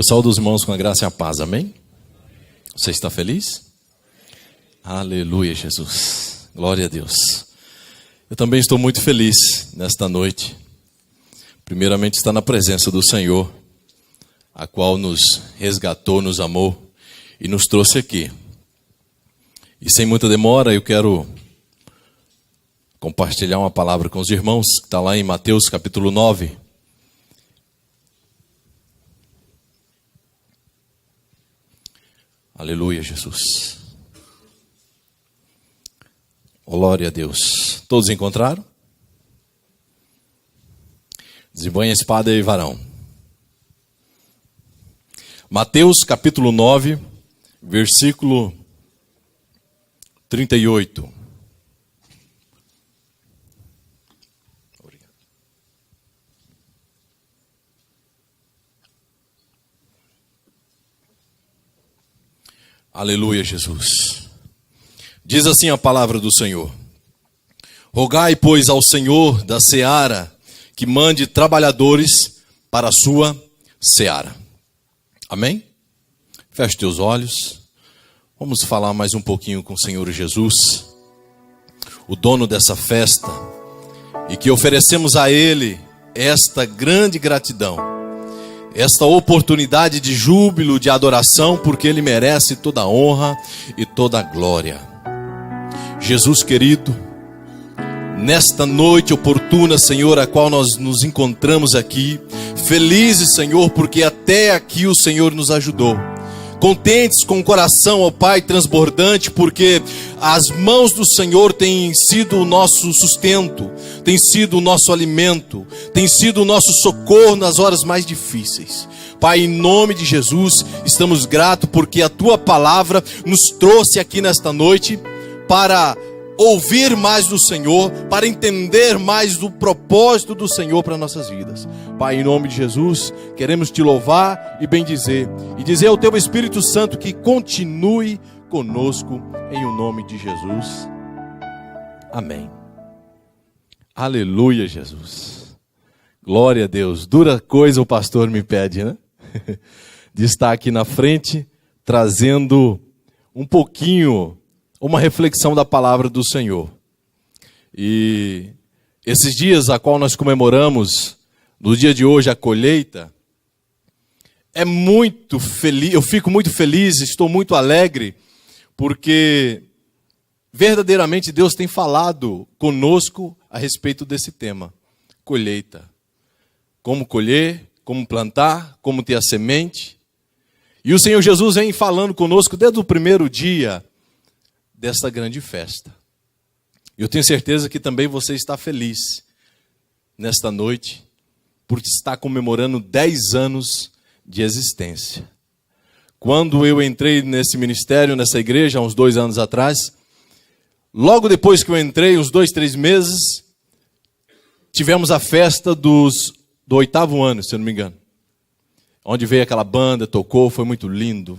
Eu saúdo os irmãos com a graça e a paz, amém? Você está feliz? Aleluia, Jesus. Glória a Deus. Eu também estou muito feliz nesta noite. Primeiramente, estar na presença do Senhor, a qual nos resgatou, nos amou e nos trouxe aqui. E sem muita demora, eu quero compartilhar uma palavra com os irmãos, que está lá em Mateus capítulo 9. Aleluia, Jesus. Glória a Deus. Todos encontraram? Desembanhe a espada e varão. Mateus capítulo 9, versículo 38. Aleluia, Jesus. Diz assim a palavra do Senhor: rogai, pois, ao Senhor da seara que mande trabalhadores para a sua seara. Amém? Feche teus olhos. Vamos falar mais um pouquinho com o Senhor Jesus, o dono dessa festa, e que oferecemos a Ele esta grande gratidão, esta oportunidade de júbilo, de adoração, porque Ele merece toda a honra e toda a glória. Jesus querido, nesta noite oportuna, Senhor, a qual nós nos encontramos aqui, felizes, Senhor, porque até aqui o Senhor nos ajudou. Contentes com o coração, ó Pai, transbordante, porque as mãos do Senhor têm sido o nosso sustento, têm sido o nosso alimento, têm sido o nosso socorro nas horas mais difíceis. Pai, em nome de Jesus, estamos gratos porque a Tua palavra nos trouxe aqui nesta noite para ouvir mais do Senhor, para entender mais do propósito do Senhor para nossas vidas. Pai, em nome de Jesus, queremos Te louvar e bendizer, e dizer ao Teu Espírito Santo que continue conosco, em o nome de Jesus. Amém. Aleluia, Jesus. Glória a Deus. Dura coisa o pastor me pede, né? De estar aqui na frente, trazendo um pouquinho, uma reflexão da palavra do Senhor. E esses dias a qual nós comemoramos, no dia de hoje, a colheita, é muito feliz, eu fico muito feliz, estou muito alegre, porque verdadeiramente Deus tem falado conosco a respeito desse tema, colheita. Como colher, como plantar, como ter a semente. E o Senhor Jesus vem falando conosco desde o primeiro dia desta grande festa. Eu tenho certeza que também você está feliz nesta noite, por estar comemorando 10 anos de existência. Quando eu entrei nesse ministério, nessa igreja, há uns 2 anos atrás, logo depois que eu entrei, uns 2, 3 meses, tivemos a festa do 8º ano, se eu não me engano. Onde veio aquela banda, tocou, foi muito lindo.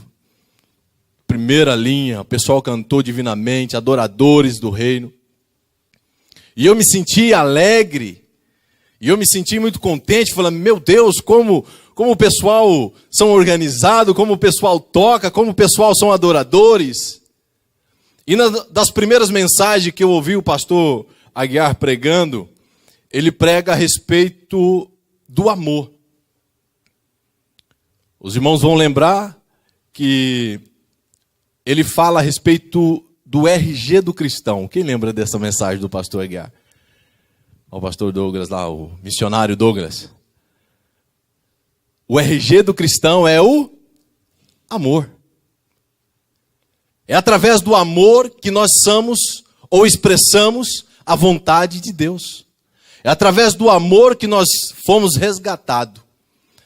Primeira linha, o pessoal cantou divinamente, adoradores do reino. E eu me senti alegre, e eu me senti muito contente, falando, meu Deus, como o pessoal são organizado, como o pessoal toca, como o pessoal são adoradores. E das primeiras mensagens que eu ouvi o pastor Aguiar pregando, ele prega a respeito do amor. Os irmãos vão lembrar que ele fala a respeito do RG do cristão. Quem lembra dessa mensagem do pastor Aguiar? O pastor Douglas lá, o missionário Douglas. O RG do cristão é o amor. É através do amor que nós somos ou expressamos a vontade de Deus. É através do amor que nós fomos resgatados.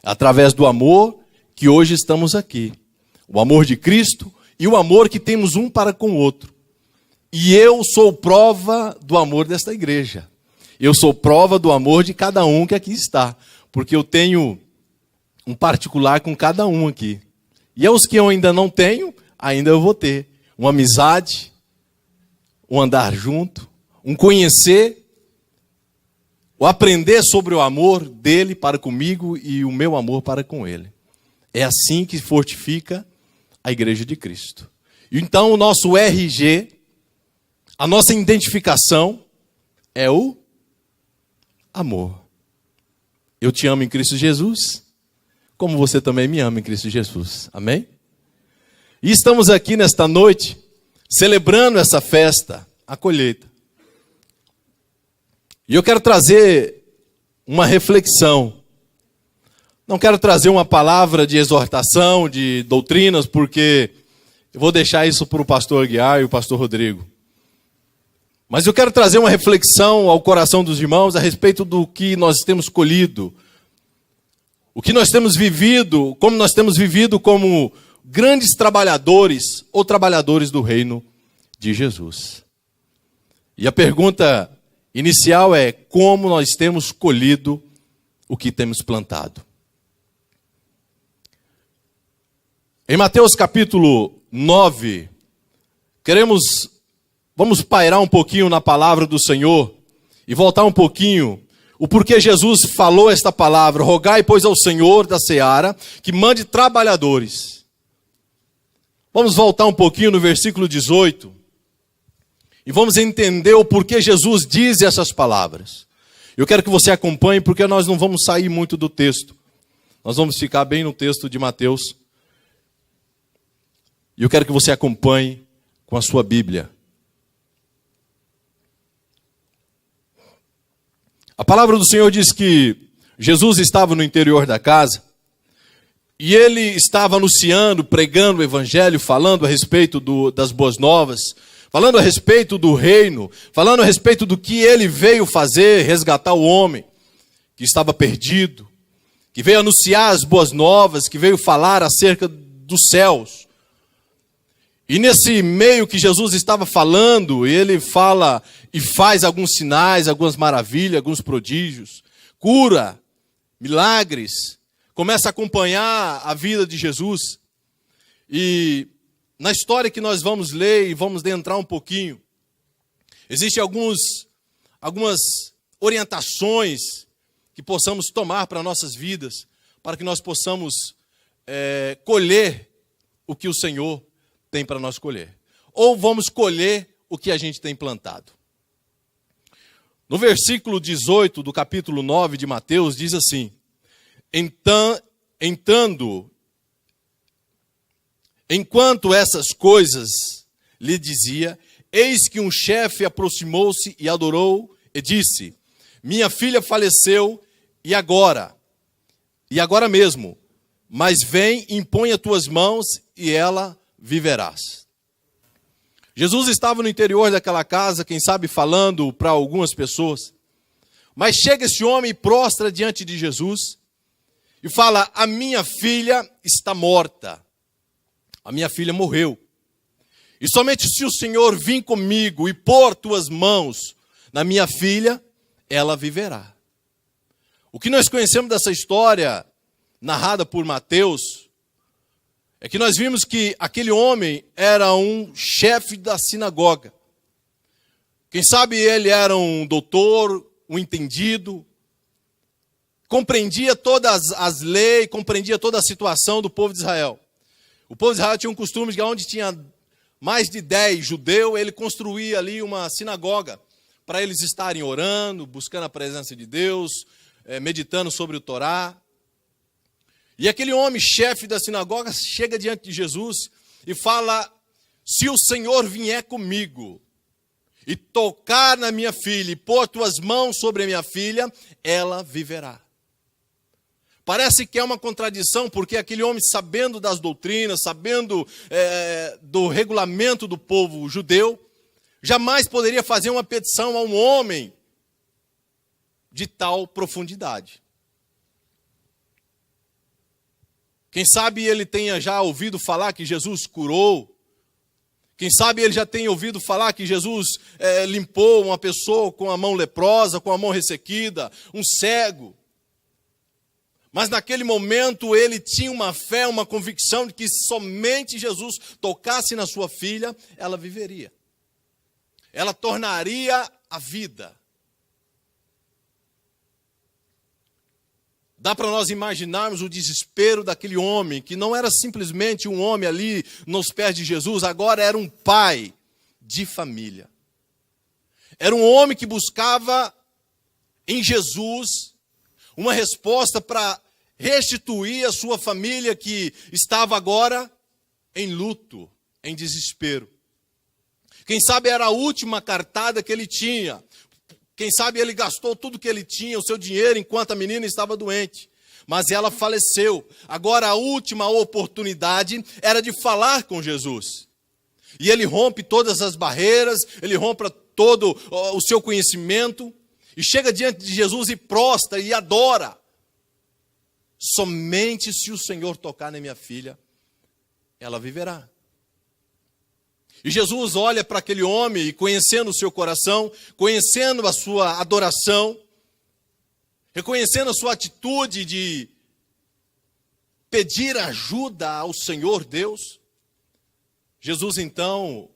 É através do amor que hoje estamos aqui. O amor de Cristo e o amor que temos um para com o outro. E eu sou prova do amor desta igreja. Eu sou prova do amor de cada um que aqui está. Porque eu tenho um particular com cada um aqui. E aos que eu ainda não tenho, ainda eu vou ter. Uma amizade, um andar junto, um conhecer, o aprender sobre o amor dele para comigo e o meu amor para com ele. É assim que fortifica a igreja de Cristo. Então o nosso RG, a nossa identificação é o amor. Eu te amo em Cristo Jesus, como você também me ama em Cristo Jesus. Amém? E estamos aqui nesta noite, celebrando essa festa, a colheita. E eu quero trazer uma reflexão. Não quero trazer uma palavra de exortação, de doutrinas, porque eu vou deixar isso para o pastor Guiar e o pastor Rodrigo. Mas eu quero trazer uma reflexão ao coração dos irmãos a respeito do que nós temos colhido, o que nós temos vivido, como nós temos vivido como grandes trabalhadores ou trabalhadores do reino de Jesus. E a pergunta inicial é: como nós temos colhido o que temos plantado? Em Mateus capítulo 9, vamos pairar um pouquinho na palavra do Senhor e voltar um pouquinho o porquê Jesus falou esta palavra: rogai, pois, ao Senhor da seara que mande trabalhadores. Vamos voltar um pouquinho no versículo 18 e vamos entender o porquê Jesus diz essas palavras. Eu quero que você acompanhe, porque nós não vamos sair muito do texto. Nós vamos ficar bem no texto de Mateus. E eu quero que você acompanhe com a sua Bíblia. A palavra do Senhor diz que Jesus estava no interior da casa e ele estava anunciando, pregando o evangelho, falando a respeito das boas novas, falando a respeito do reino, falando a respeito do que ele veio fazer, resgatar o homem que estava perdido, que veio anunciar as boas novas, que veio falar acerca dos céus. E nesse meio que Jesus estava falando, ele fala e faz alguns sinais, algumas maravilhas, alguns prodígios, cura, milagres, começa a acompanhar a vida de Jesus. E na história que nós vamos ler e vamos adentrar um pouquinho, existem algumas orientações que possamos tomar para nossas vidas, para que nós possamos colher o que o Senhor tem para nós colher. Ou vamos colher o que a gente tem plantado. No versículo 18 do capítulo 9 de Mateus, diz assim: enquanto essas coisas lhe dizia, eis que um chefe aproximou-se e adorou e disse: minha filha faleceu e agora mesmo, mas vem, impõe as tuas mãos e ela viverás. Jesus estava no interior daquela casa, quem sabe falando para algumas pessoas, mas chega esse homem e prostra diante de Jesus e fala: a minha filha está morta, a minha filha morreu, e somente se o Senhor vir comigo e pôr tuas mãos na minha filha, ela viverá. O que nós conhecemos dessa história narrada por Mateus é que nós vimos que aquele homem era um chefe da sinagoga. Quem sabe ele era um doutor, um entendido, compreendia todas as leis, compreendia toda a situação do povo de Israel. O povo de Israel tinha um costume de que onde tinha mais de 10 judeus, ele construía ali uma sinagoga para eles estarem orando, buscando a presença de Deus, meditando sobre o Torá. E aquele homem, chefe da sinagoga, chega diante de Jesus e fala: se o Senhor vier comigo e tocar na minha filha e pôr tuas mãos sobre a minha filha, ela viverá. Parece que é uma contradição, porque aquele homem, sabendo das doutrinas, sabendo do regulamento do povo judeu, jamais poderia fazer uma petição a um homem de tal profundidade. Quem sabe ele tenha já ouvido falar que Jesus curou. Quem sabe ele já tenha ouvido falar que Jesus limpou uma pessoa com a mão leprosa, com a mão ressequida, um cego. Mas naquele momento ele tinha uma fé, uma convicção de que somente Jesus tocasse na sua filha, ela viveria. Ela tornaria a vida. Dá para nós imaginarmos o desespero daquele homem, que não era simplesmente um homem ali nos pés de Jesus, agora era um pai de família. Era um homem que buscava em Jesus uma resposta para restituir a sua família que estava agora em luto, em desespero. Quem sabe era a última cartada que ele tinha. Quem sabe ele gastou tudo que ele tinha, o seu dinheiro, enquanto a menina estava doente. Mas ela faleceu. Agora a última oportunidade era de falar com Jesus. E ele rompe todas as barreiras, ele rompe todo o seu conhecimento, e chega diante de Jesus e prostra e adora. Somente se o Senhor tocar na minha filha, ela viverá. E Jesus olha para aquele homem e, conhecendo o seu coração, conhecendo a sua adoração, reconhecendo a sua atitude de pedir ajuda ao Senhor Deus, Jesus então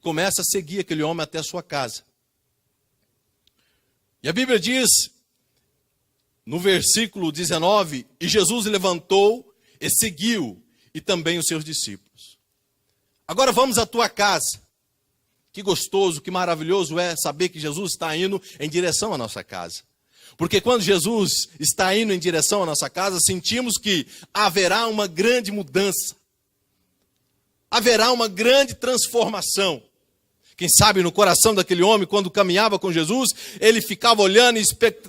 começa a seguir aquele homem até a sua casa. E a Bíblia diz, no versículo 19, e Jesus levantou e seguiu, e também os seus discípulos. Agora vamos à tua casa. Que gostoso, que maravilhoso é saber que Jesus está indo em direção à nossa casa. Porque quando Jesus está indo em direção à nossa casa, sentimos que haverá uma grande mudança. Haverá uma grande transformação. Quem sabe no coração daquele homem, quando caminhava com Jesus, ele ficava olhando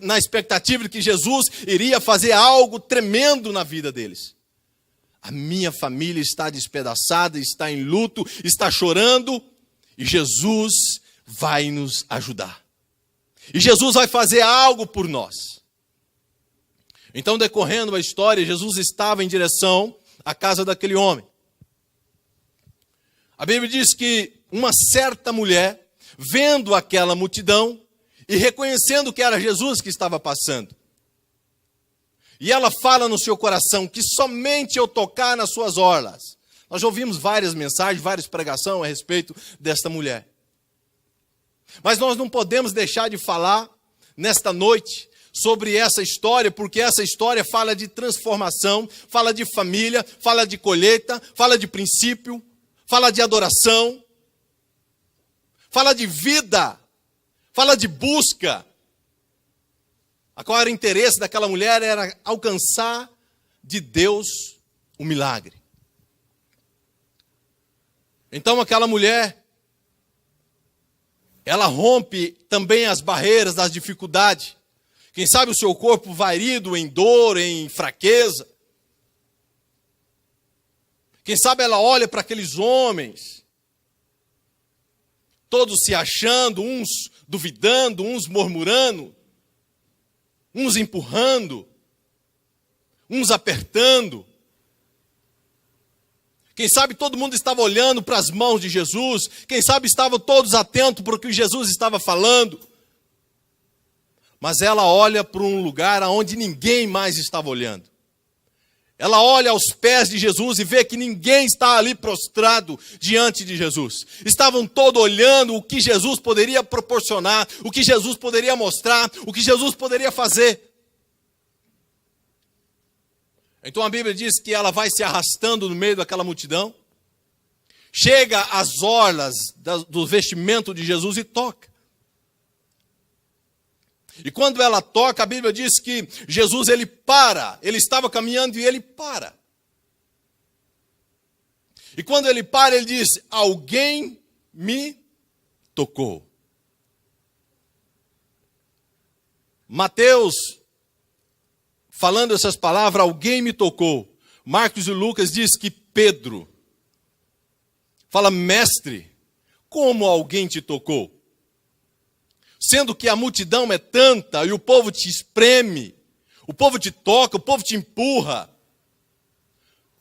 na expectativa de que Jesus iria fazer algo tremendo na vida deles. A minha família está despedaçada, está em luto, está chorando, e Jesus vai nos ajudar. E Jesus vai fazer algo por nós. Então, decorrendo a história, Jesus estava em direção à casa daquele homem. A Bíblia diz que uma certa mulher, vendo aquela multidão e reconhecendo que era Jesus que estava passando, e ela fala no seu coração que somente eu tocar nas suas orlas. Nós já ouvimos várias mensagens, várias pregações a respeito desta mulher. Mas nós não podemos deixar de falar nesta noite sobre essa história, porque essa história fala de transformação, fala de família, fala de colheita, fala de princípio, fala de adoração, fala de vida, fala de busca. Qual era o interesse daquela mulher? Era alcançar de Deus o milagre. Então aquela mulher, ela rompe também as barreiras das dificuldades. Quem sabe o seu corpo varido em dor, em fraqueza. Quem sabe ela olha para aqueles homens, todos se achando, uns duvidando, uns murmurando, uns empurrando, uns apertando. Quem sabe todo mundo estava olhando para as mãos de Jesus. Quem sabe estavam todos atentos para o que Jesus estava falando. Mas ela olha para um lugar onde ninguém mais estava olhando. Ela olha aos pés de Jesus e vê que ninguém está ali prostrado diante de Jesus. Estavam todos olhando o que Jesus poderia proporcionar, o que Jesus poderia mostrar, o que Jesus poderia fazer. Então a Bíblia diz que ela vai se arrastando no meio daquela multidão, chega às orlas do vestimento de Jesus e toca. E quando ela toca, a Bíblia diz que Jesus, ele para. Ele estava caminhando e ele para. E quando ele para, ele diz, alguém me tocou. Mateus, falando essas palavras, alguém me tocou. Marcos e Lucas diz que Pedro fala, mestre, como alguém te tocou? Sendo que a multidão é tanta e o povo te espreme, o povo te toca, o povo te empurra,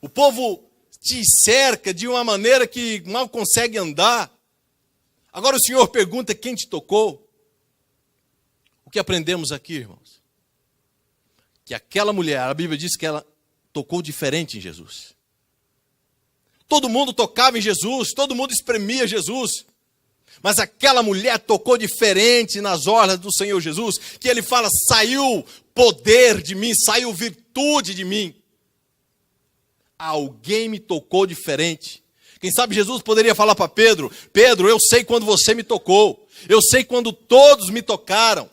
o povo te cerca de uma maneira que mal consegue andar. Agora o Senhor pergunta quem te tocou. O que aprendemos aqui, irmãos? Que aquela mulher, a Bíblia diz que ela tocou diferente em Jesus. Todo mundo tocava em Jesus, todo mundo espremia Jesus. Mas aquela mulher tocou diferente nas orlas do Senhor Jesus, que ele fala, saiu poder de mim, saiu virtude de mim. Alguém me tocou diferente. Quem sabe Jesus poderia falar para Pedro, Pedro, eu sei quando você me tocou, eu sei quando todos me tocaram,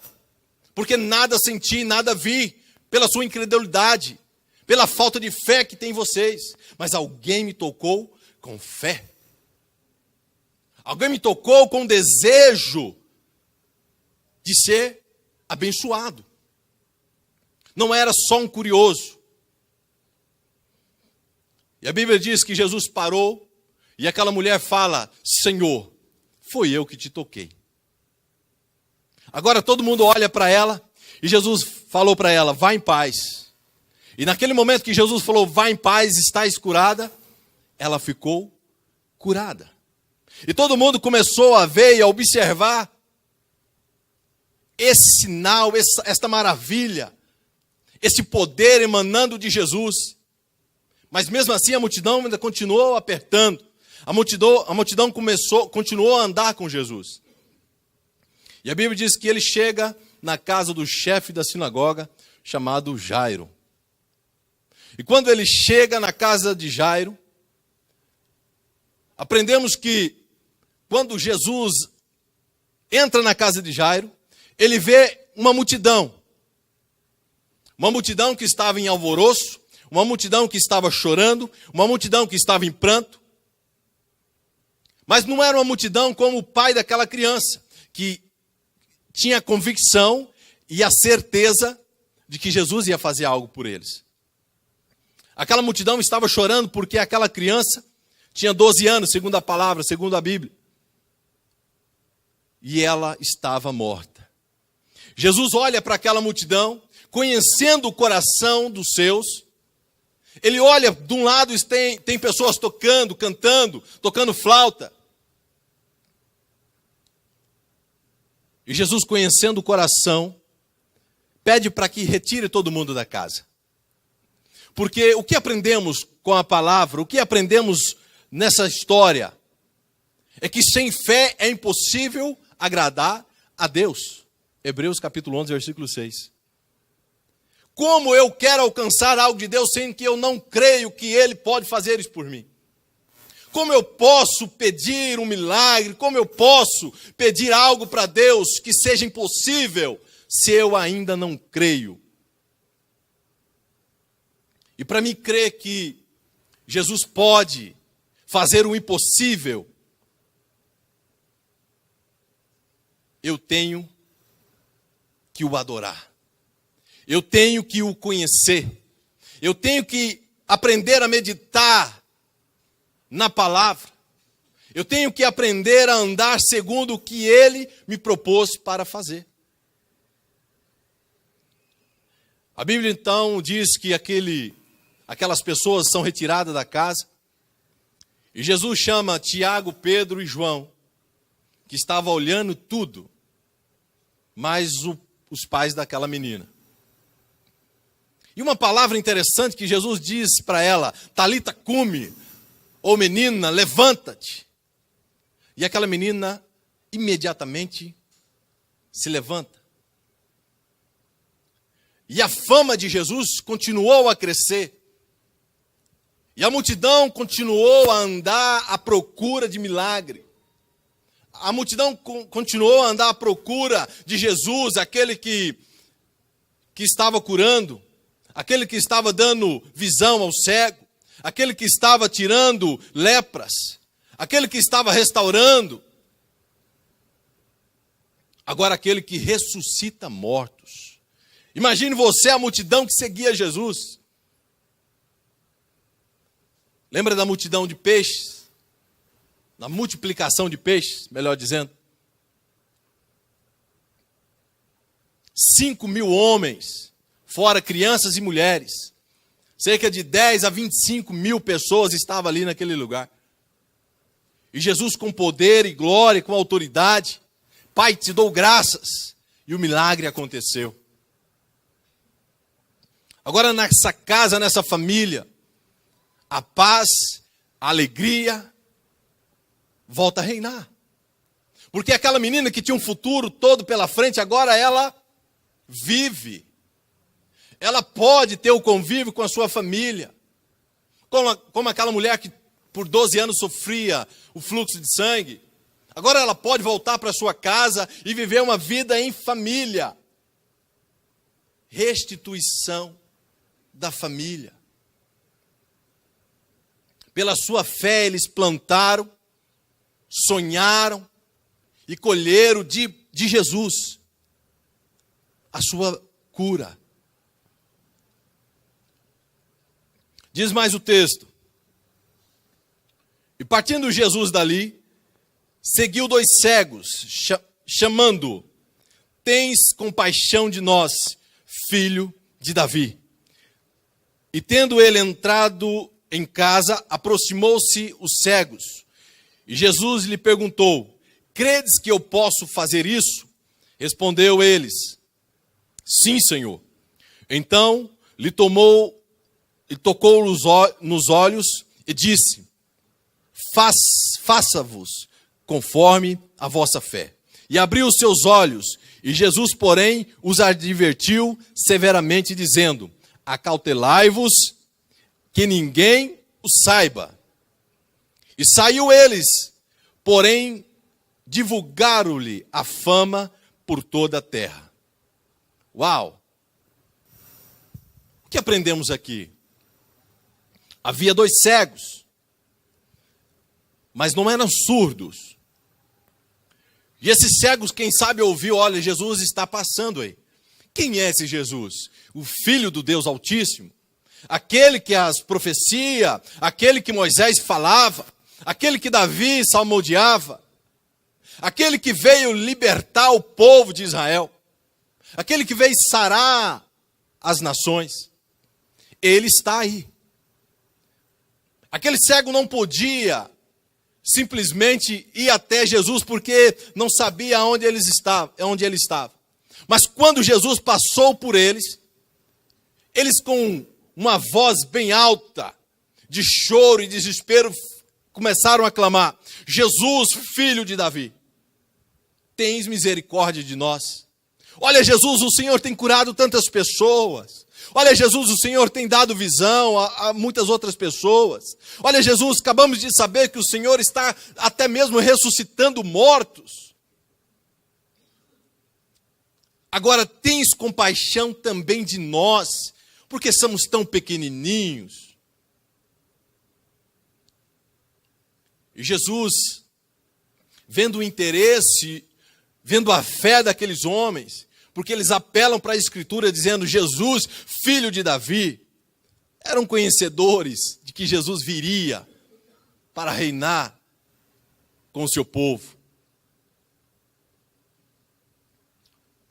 porque nada senti, nada vi, pela sua incredulidade, pela falta de fé que tem em vocês, mas alguém me tocou com fé. Alguém me tocou com desejo de ser abençoado. Não era só um curioso. E a Bíblia diz que Jesus parou e aquela mulher fala, Senhor, foi eu que te toquei. Agora todo mundo olha para ela e Jesus falou para ela, vá em paz. E naquele momento que Jesus falou, vá em paz, estás curada, ela ficou curada. E todo mundo começou a ver e a observar esse sinal, esta maravilha, esse poder emanando de Jesus. Mas mesmo assim a multidão ainda continuou apertando. A multidão continuou a andar com Jesus. E a Bíblia diz que ele chega na casa do chefe da sinagoga, chamado Jairo. E quando ele chega na casa de Jairo, aprendemos que quando Jesus entra na casa de Jairo, ele vê uma multidão que estava em alvoroço, uma multidão que estava chorando, uma multidão que estava em pranto. Mas não era uma multidão como o pai daquela criança, que tinha a convicção e a certeza de que Jesus ia fazer algo por eles. Aquela multidão estava chorando porque aquela criança tinha 12 anos, segundo a palavra, segundo a Bíblia. E ela estava morta. Jesus olha para aquela multidão, conhecendo o coração dos seus. Ele olha, de um lado tem pessoas tocando, cantando, tocando flauta. E Jesus, conhecendo o coração, pede para que retire todo mundo da casa. Porque o que aprendemos com a palavra, o que aprendemos nessa história, é que sem fé é impossível agradar a Deus. Hebreus capítulo 11, versículo 6. Como eu quero alcançar algo de Deus, sendo que eu não creio que Ele pode fazer isso por mim? Como eu posso pedir um milagre? Como eu posso pedir algo para Deus que seja impossível, se eu ainda não creio? E para mim crer que Jesus pode fazer o impossível, eu tenho que o adorar. Eu tenho que o conhecer. Eu tenho que aprender a meditar na palavra. Eu tenho que aprender a andar segundo o que Ele me propôs para fazer. A Bíblia então diz que aquelas pessoas são retiradas da casa. E Jesus chama Tiago, Pedro e João, que estavam olhando tudo, mais os pais daquela menina. E uma palavra interessante que Jesus diz para ela, Talita cumi, ou menina, levanta-te. E aquela menina imediatamente se levanta. E a fama de Jesus continuou a crescer. E a multidão continuou a andar à procura de milagre. A multidão continuou a andar à procura de Jesus, aquele que estava curando, aquele que estava dando visão ao cego, aquele que estava tirando lepras, aquele que estava restaurando. Agora aquele que ressuscita mortos. Imagine você a multidão que seguia Jesus. Lembra da multidão de peixes? Da multiplicação de peixes, melhor dizendo. 5.000 homens, fora crianças e mulheres. Cerca de 10 a 25 mil pessoas estavam ali naquele lugar. E Jesus, com poder e glória, com autoridade, Pai, te dou graças. E o milagre aconteceu. Agora nessa casa, nessa família, a paz, a alegria volta a reinar. Porque aquela menina que tinha um futuro todo pela frente, agora ela vive. Ela pode ter o convívio com a sua família. Como aquela mulher que por 12 anos sofria o fluxo de sangue. Agora ela pode voltar para sua casa e viver uma vida em família. Restituição da família. Pela sua fé eles plantaram, sonharam e colheram de Jesus a sua cura. Diz mais o texto. E partindo Jesus dali, seguiu 2 cegos, chamando: tens compaixão de nós, filho de Davi. E tendo ele entrado em casa, aproximou-se os cegos. E Jesus lhe perguntou: credes que eu posso fazer isso? Respondeu eles: sim, Senhor. Então lhe tomou e tocou nos olhos e disse: faça-vos conforme a vossa fé. E abriu os seus olhos, e Jesus, porém, os advertiu severamente, dizendo: acautelai-vos, que ninguém o saiba. E saiu eles, porém, divulgaram-lhe a fama por toda a terra. Uau! O que aprendemos aqui? Havia 2 cegos, mas não eram surdos. E esses cegos, quem sabe, ouviu: olha, Jesus está passando aí. Quem é esse Jesus? O Filho do Deus Altíssimo. Aquele que as profecia, aquele que Moisés falava, aquele que Davi salmodiava, aquele que veio libertar o povo de Israel, aquele que veio sarar as nações. Ele está aí. Aquele cego não podia simplesmente ir até Jesus porque não sabia onde ele estava. Mas quando Jesus passou por eles, eles com uma voz bem alta, de choro e desespero, começaram a clamar: Jesus, filho de Davi, tens misericórdia de nós. Olha, Jesus, o Senhor tem curado tantas pessoas. Olha, Jesus, o Senhor tem dado visão a muitas outras pessoas. Olha, Jesus, acabamos de saber que o Senhor está até mesmo ressuscitando mortos. Agora, tens compaixão também de nós, porque somos tão pequenininhos. E Jesus, vendo o interesse, vendo a fé daqueles homens, porque eles apelam para a Escritura dizendo: Jesus, filho de Davi, eram conhecedores de que Jesus viria para reinar com o seu povo.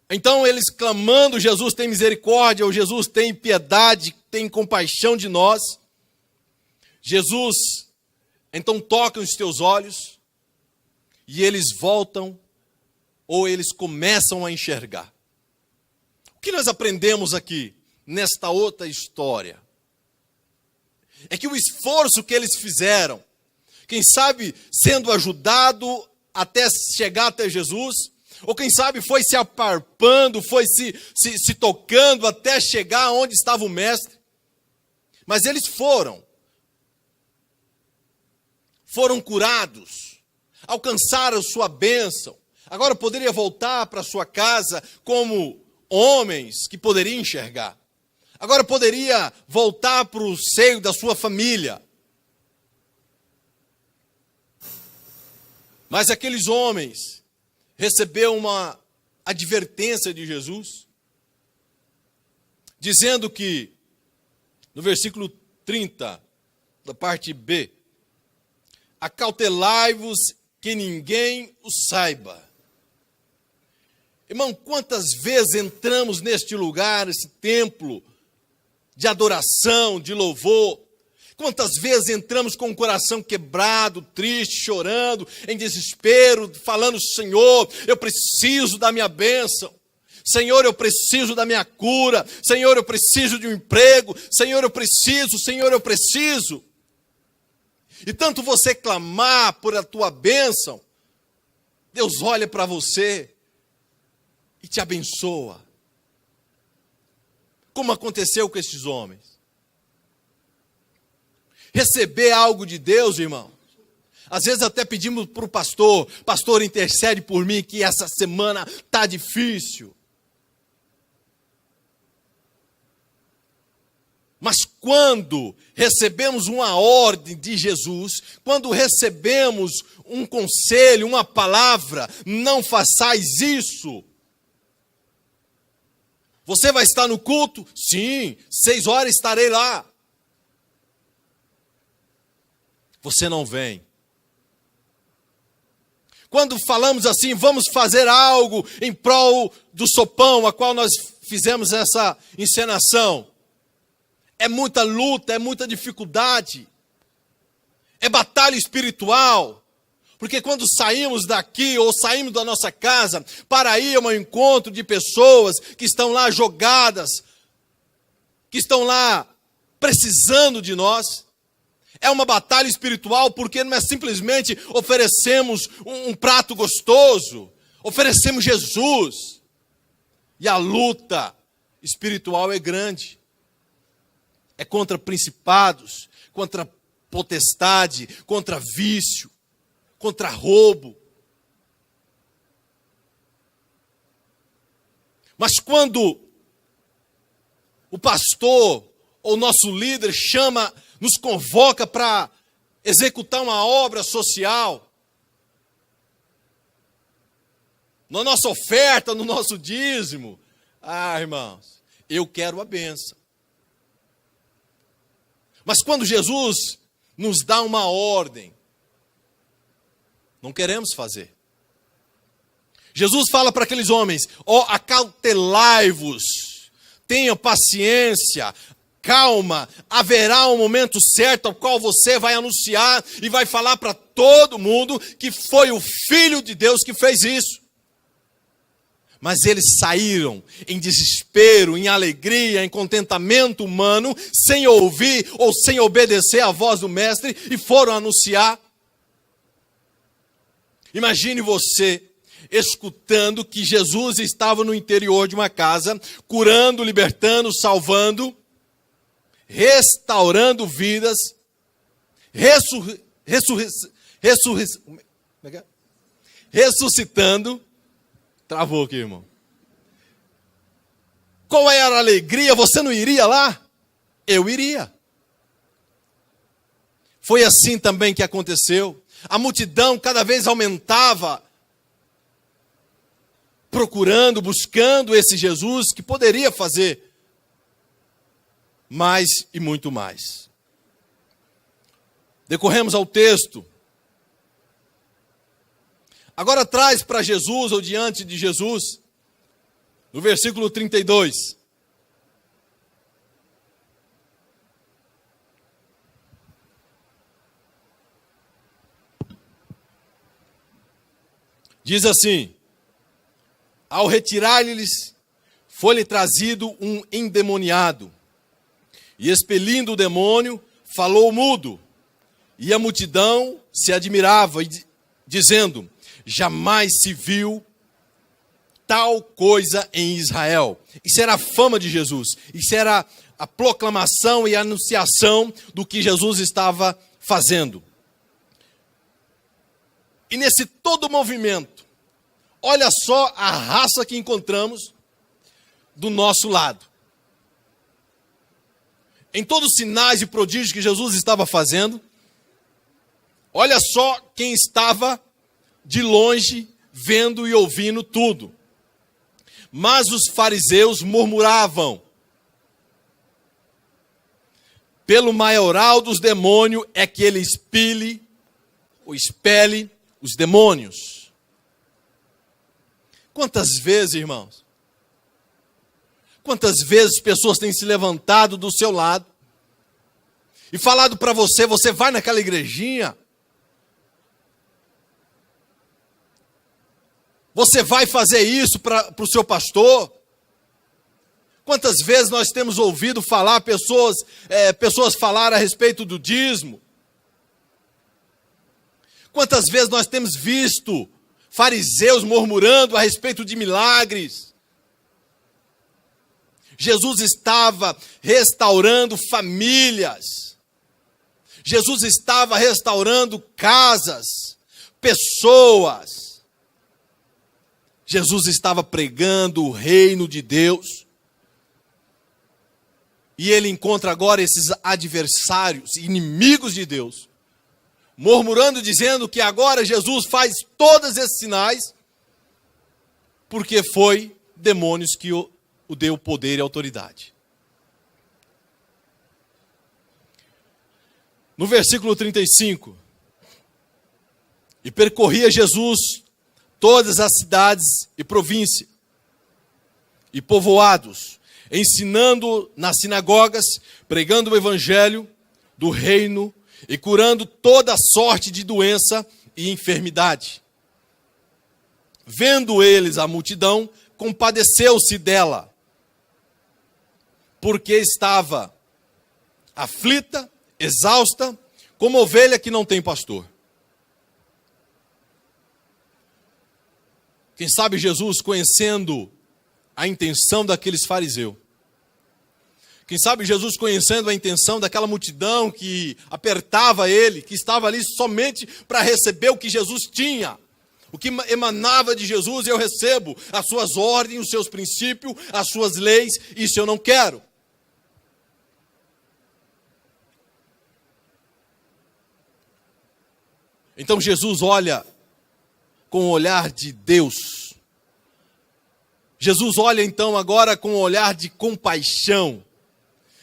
Então eles clamando: Jesus, tem misericórdia, ou Jesus, tem piedade, tem compaixão de nós. Jesus, então, toca os teus olhos, e eles voltam, ou eles começam a enxergar. O que nós aprendemos aqui, nesta outra história? É que o esforço que eles fizeram, quem sabe sendo ajudado até chegar até Jesus, ou quem sabe foi se aparpando, foi se tocando até chegar onde estava o mestre. Mas eles foram curados, alcançaram sua bênção. Agora poderia voltar para sua casa como homens que poderiam enxergar. Agora poderia voltar para o seio da sua família. Mas aqueles homens receberam uma advertência de Jesus, dizendo que, no versículo 30, da parte B, acautelai-vos que ninguém o saiba. Irmão, quantas vezes entramos neste lugar, esse templo de adoração, de louvor, quantas vezes entramos com o coração quebrado, triste, chorando, em desespero, falando: Senhor, eu preciso da minha bênção. Senhor, eu preciso da minha cura. Senhor, eu preciso de um emprego. Senhor, eu preciso. Senhor, eu preciso. E tanto você clamar por a tua bênção, Deus olha para você e te abençoa. Como aconteceu com estes homens. Receber algo de Deus, irmão. Às vezes até pedimos para o pastor, pastor, intercede por mim que essa semana está difícil. Mas quando recebemos uma ordem de Jesus, quando recebemos um conselho, uma palavra, não façais isso. Você vai estar no culto? Sim, 6 horas estarei lá. Você não vem. Quando falamos assim, vamos fazer algo em prol do sopão, a qual nós fizemos essa encenação. É muita luta, é muita dificuldade. É batalha espiritual. Porque quando saímos daqui ou saímos da nossa casa para ir a um encontro de pessoas que estão lá jogadas, que estão lá precisando de nós, é uma batalha espiritual, porque não é simplesmente oferecemos um prato gostoso, oferecemos Jesus. E a luta espiritual é grande. É contra principados, contra potestade, contra vício, contra roubo. Mas quando o pastor ou nosso líder nos convoca para executar uma obra social, na nossa oferta, no nosso dízimo, irmãos, eu quero a bênção. Mas quando Jesus nos dá uma ordem, não queremos fazer. Jesus fala para aqueles homens, acautelai-vos, tenha paciência, calma, haverá um momento certo ao qual você vai anunciar e vai falar para todo mundo que foi o Filho de Deus que fez isso. Mas eles saíram em desespero, em alegria, em contentamento humano, sem ouvir ou sem obedecer à voz do Mestre e foram anunciar. Imagine você escutando que Jesus estava no interior de uma casa, curando, libertando, salvando, restaurando vidas, ressuscitando. Travou aqui, irmão. Qual era a alegria? Você não iria lá? Eu iria. Foi assim também que aconteceu. A multidão cada vez aumentava, procurando, buscando esse Jesus que poderia fazer mais e muito mais. Decorremos ao texto. Agora traz para Jesus, ou diante de Jesus, no versículo 32. Diz assim: ao retirar-lhes, foi-lhe trazido um endemoniado, e expelindo o demônio, falou mudo, e a multidão se admirava, dizendo: jamais se viu tal coisa em Israel. Isso era a fama de Jesus. Isso era a proclamação e a anunciação do que Jesus estava fazendo. E nesse todo movimento, olha só a raça que encontramos do nosso lado. Em todos os sinais e prodígios que Jesus estava fazendo, olha só quem estava de longe, vendo e ouvindo tudo. Mas os fariseus murmuravam: pelo maioral dos demônios é que ele expele os demônios. Quantas vezes, irmãos? Quantas vezes pessoas têm se levantado do seu lado e falado para você: você vai naquela igrejinha, você vai fazer isso para o seu pastor? Quantas vezes nós temos ouvido falar, pessoas falar a respeito do dízimo? Quantas vezes nós temos visto fariseus murmurando a respeito de milagres. Jesus estava restaurando famílias. Jesus estava restaurando casas, pessoas. Jesus estava pregando o reino de Deus. E ele encontra agora esses adversários, inimigos de Deus, murmurando, dizendo que agora Jesus faz todos esses sinais, porque foi demônios que o deu poder e autoridade. No versículo 35, e percorria Jesus todas as cidades e províncias e povoados, ensinando nas sinagogas, pregando o evangelho do reino e curando toda sorte de doença e enfermidade. Vendo eles a multidão, compadeceu-se dela, porque estava aflita, exausta, como ovelha que não tem pastor. Quem sabe Jesus, conhecendo a intenção daqueles fariseus, quem sabe Jesus, conhecendo a intenção daquela multidão que apertava ele, que estava ali somente para receber o que Jesus tinha, o que emanava de Jesus, eu recebo as suas ordens, os seus princípios, as suas leis, isso eu não quero. Então Jesus olha com o olhar de Deus. Jesus olha então agora com o olhar de compaixão,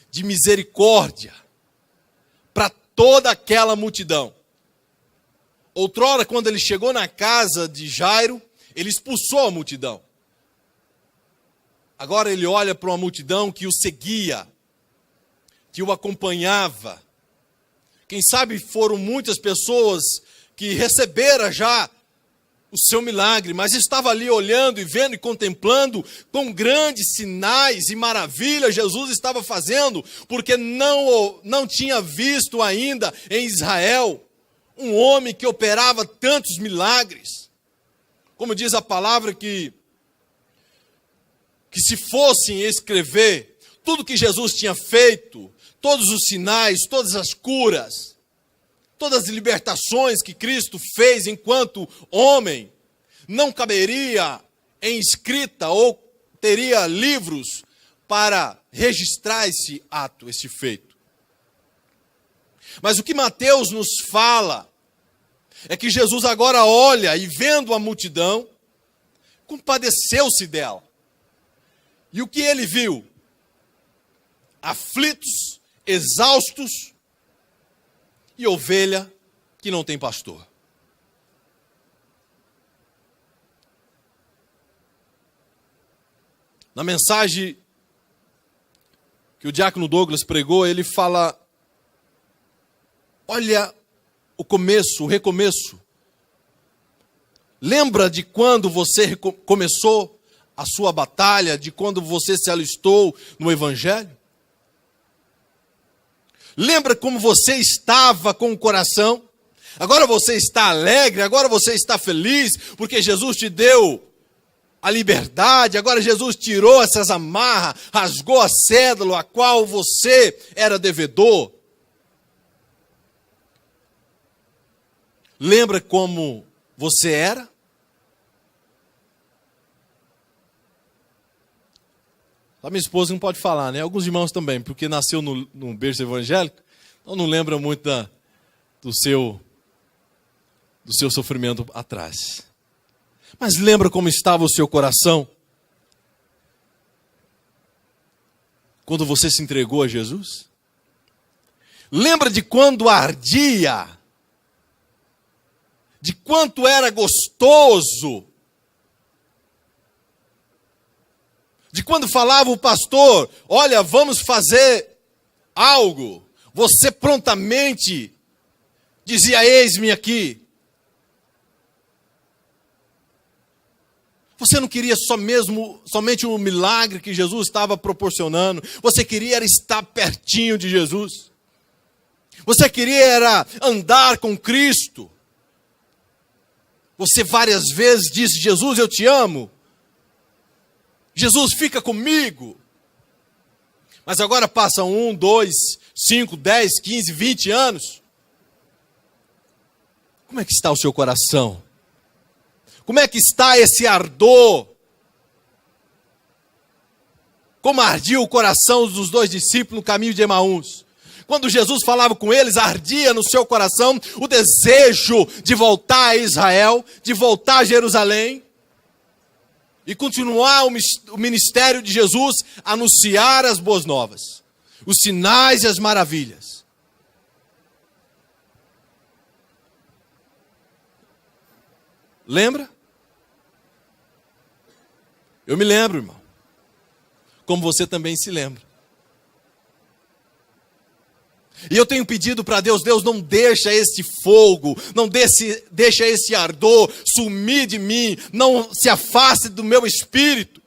de misericórdia, para toda aquela multidão. Outrora, quando ele chegou na casa de Jairo, ele expulsou a multidão. Agora ele olha para uma multidão que o seguia, que o acompanhava. Quem sabe foram muitas pessoas que receberam já o seu milagre, mas estava ali olhando e vendo e contemplando com grandes sinais e maravilhas Jesus estava fazendo, porque não tinha visto ainda em Israel um homem que operava tantos milagres. Como diz a palavra que se fossem escrever tudo que Jesus tinha feito, todos os sinais, todas as curas, todas as libertações que Cristo fez enquanto homem, não caberia em escrita ou teria livros para registrar esse ato, esse feito. Mas o que Mateus nos fala é que Jesus agora olha e vendo a multidão, compadeceu-se dela. E o que ele viu? Aflitos, exaustos, e ovelha que não tem pastor. Na mensagem que o diácono Douglas pregou, ele fala: olha o começo, o recomeço. Lembra de quando você começou a sua batalha, de quando você se alistou no Evangelho? Lembra como você estava com o coração? Agora você está alegre, agora você está feliz, porque Jesus te deu a liberdade, agora Jesus tirou essas amarras, rasgou a cédula a qual você era devedor. Lembra como você era? A minha esposa não pode falar, né? Alguns irmãos também, porque nasceu no berço evangélico, então não lembra muito do seu sofrimento atrás. Mas lembra como estava o seu coração quando você se entregou a Jesus? Lembra de quando ardia? De quanto era gostoso? De quando falava o pastor: olha, vamos fazer algo. Você prontamente dizia: eis-me aqui. Você não queria somente o milagre que Jesus estava proporcionando. Você queria era estar pertinho de Jesus. Você queria era andar com Cristo. Você várias vezes disse: Jesus, eu te amo. Jesus, fica comigo. Mas agora passam 1, 2, 5, 10, 15, 20 anos. Como é que está o seu coração? Como é que está esse ardor? Como ardia o coração dos 2 discípulos no caminho de Emaús? Quando Jesus falava com eles, ardia no seu coração o desejo de voltar a Israel, de voltar a Jerusalém e continuar o ministério de Jesus, anunciar as boas novas, os sinais e as maravilhas. Lembra? Eu me lembro, irmão. Como você também se lembra. E eu tenho pedido para Deus: Deus, não deixa esse fogo, não deixa esse ardor sumir de mim, não se afaste do meu espírito.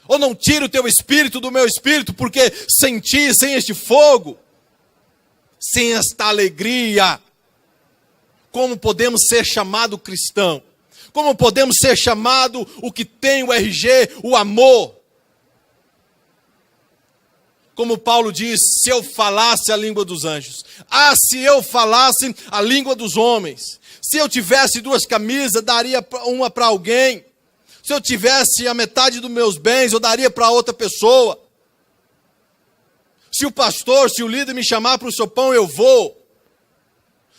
Ou não tire o teu espírito do meu espírito, porque sem ti, sem este fogo, sem esta alegria, como podemos ser chamado cristão? Como podemos ser chamado o que tem o RG, o amor? Como Paulo diz: se eu falasse a língua dos anjos, se eu falasse a língua dos homens, se eu tivesse 2 camisas, daria uma para alguém, se eu tivesse a metade dos meus bens, eu daria para outra pessoa, se o pastor, se o líder me chamar para o sopão, eu vou,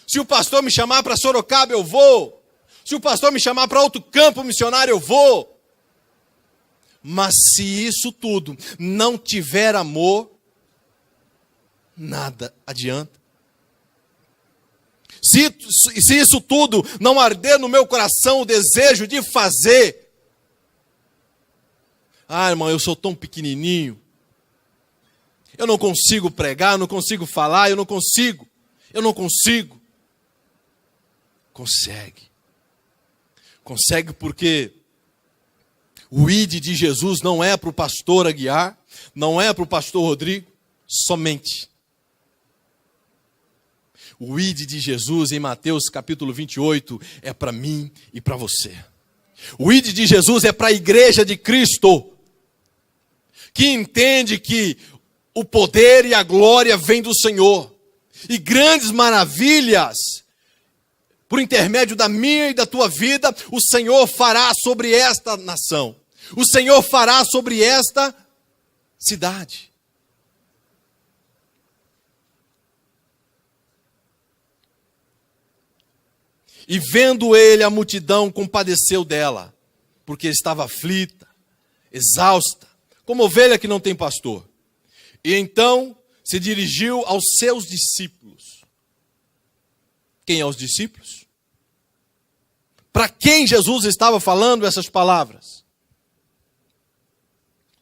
se o pastor me chamar para Sorocaba, eu vou, se o pastor me chamar para outro campo missionário, eu vou. Mas se isso tudo não tiver amor, nada adianta. Se isso tudo não arder no meu coração o desejo de fazer, irmão, eu sou tão pequenininho, eu não consigo pregar, eu não consigo falar, eu não consigo. Consegue porque o ID de Jesus não é para o pastor Aguiar, não é para o pastor Rodrigo, somente. O ID de Jesus em Mateus capítulo 28 é para mim e para você. O ID de Jesus é para a igreja de Cristo, que entende que o poder e a glória vêm do Senhor. E grandes maravilhas, por intermédio da minha e da tua vida, o Senhor fará sobre esta nação. O Senhor fará sobre esta cidade. E vendo ele a multidão, compadeceu dela, porque estava aflita, exausta, como ovelha que não tem pastor. E então se dirigiu aos seus discípulos. Quem é os discípulos? Para quem Jesus estava falando essas palavras?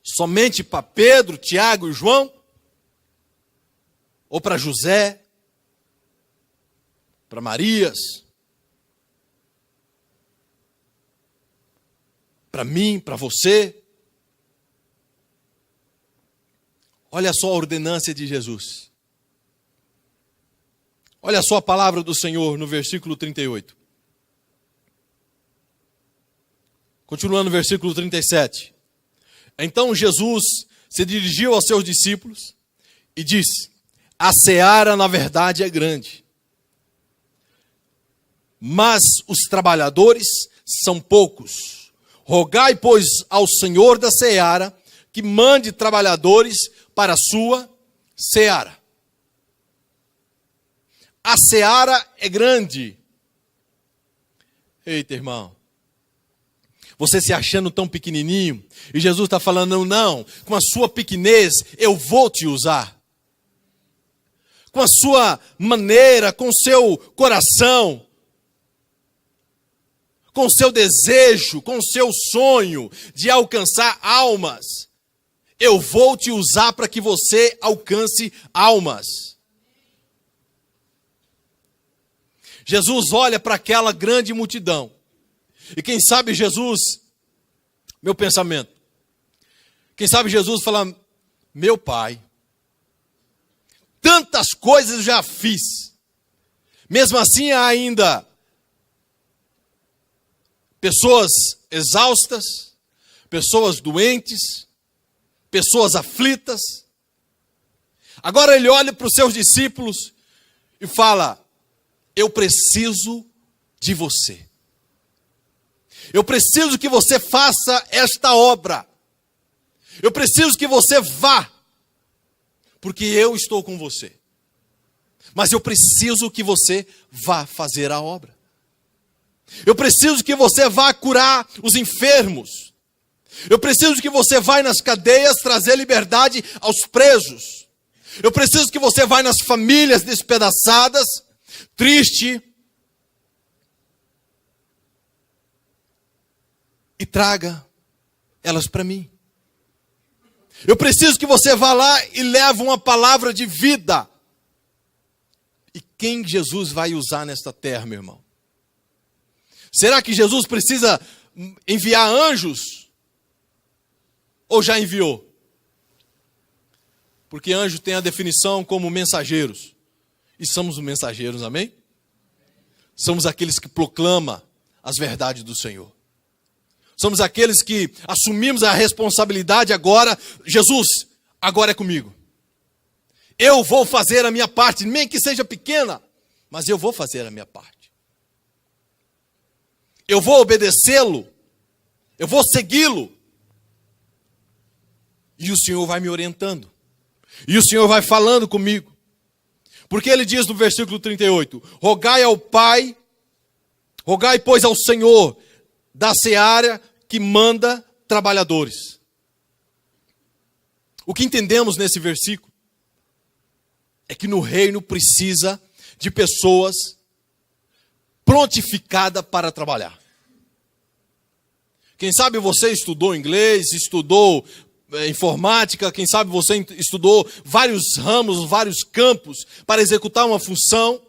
Somente para Pedro, Tiago e João? Ou para José? Para Marias? Para mim, para você? Olha só a ordenância de Jesus. Olha só a palavra do Senhor no versículo 38. Continuando no versículo 37. Então Jesus se dirigiu aos seus discípulos e disse: a seara na verdade é grande, mas os trabalhadores são poucos. Rogai, pois, ao Senhor da seara que mande trabalhadores para a sua seara. A seara é grande. Eita, irmão. Você se achando tão pequenininho, e Jesus está falando: não, com a sua pequenez eu vou te usar. Com a sua maneira, com o seu coração, com o seu desejo, com o seu sonho de alcançar almas, eu vou te usar para que você alcance almas. Jesus olha para aquela grande multidão. E quem sabe Jesus, meu pensamento, quem sabe Jesus fala: meu Pai, tantas coisas eu já fiz, mesmo assim ainda pessoas exaustas, pessoas doentes, pessoas aflitas. Agora ele olha para os seus discípulos e fala: eu preciso de você. Eu preciso que você faça esta obra. Eu preciso que você vá, porque eu estou com você. Mas eu preciso que você vá fazer a obra. Eu preciso que você vá curar os enfermos. Eu preciso que você vá nas cadeias trazer liberdade aos presos. Eu preciso que você vá nas famílias despedaçadas, triste, e traga elas para mim. Eu preciso que você vá lá e leve uma palavra de vida. E quem Jesus vai usar nesta terra, meu irmão? Será que Jesus precisa enviar anjos? Ou já enviou? Porque anjo tem a definição como mensageiros. E somos os mensageiros, amém? Somos aqueles que proclamam as verdades do Senhor. Somos aqueles que assumimos a responsabilidade agora. Jesus, agora é comigo. Eu vou fazer a minha parte, nem que seja pequena, mas eu vou fazer a minha parte. Eu vou obedecê-lo. Eu vou segui-lo. E o Senhor vai me orientando. E o Senhor vai falando comigo. Porque ele diz no versículo 38, rogai ao Pai, rogai, pois, ao Senhor da seara que manda trabalhadores. O que entendemos nesse versículo é que no reino precisa de pessoas prontificadas para trabalhar. Quem sabe você estudou inglês, estudou informática, quem sabe você estudou vários ramos, vários campos para executar uma função,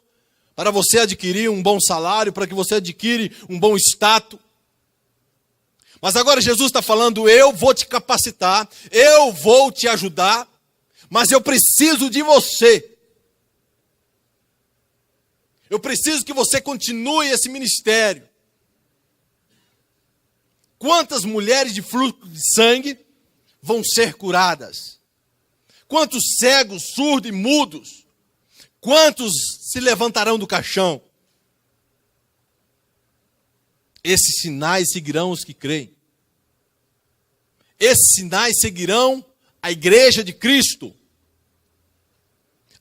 para você adquirir um bom salário, para que você adquire um bom status. Mas agora Jesus está falando, eu vou te capacitar, eu vou te ajudar, mas eu preciso de você. Eu preciso que você continue esse ministério. Quantas mulheres de fluxo de sangue vão ser curadas? Quantos cegos, surdos e mudos? Quantos se levantarão do caixão? Esses sinais seguirão os que creem. Esses sinais seguirão a igreja de Cristo.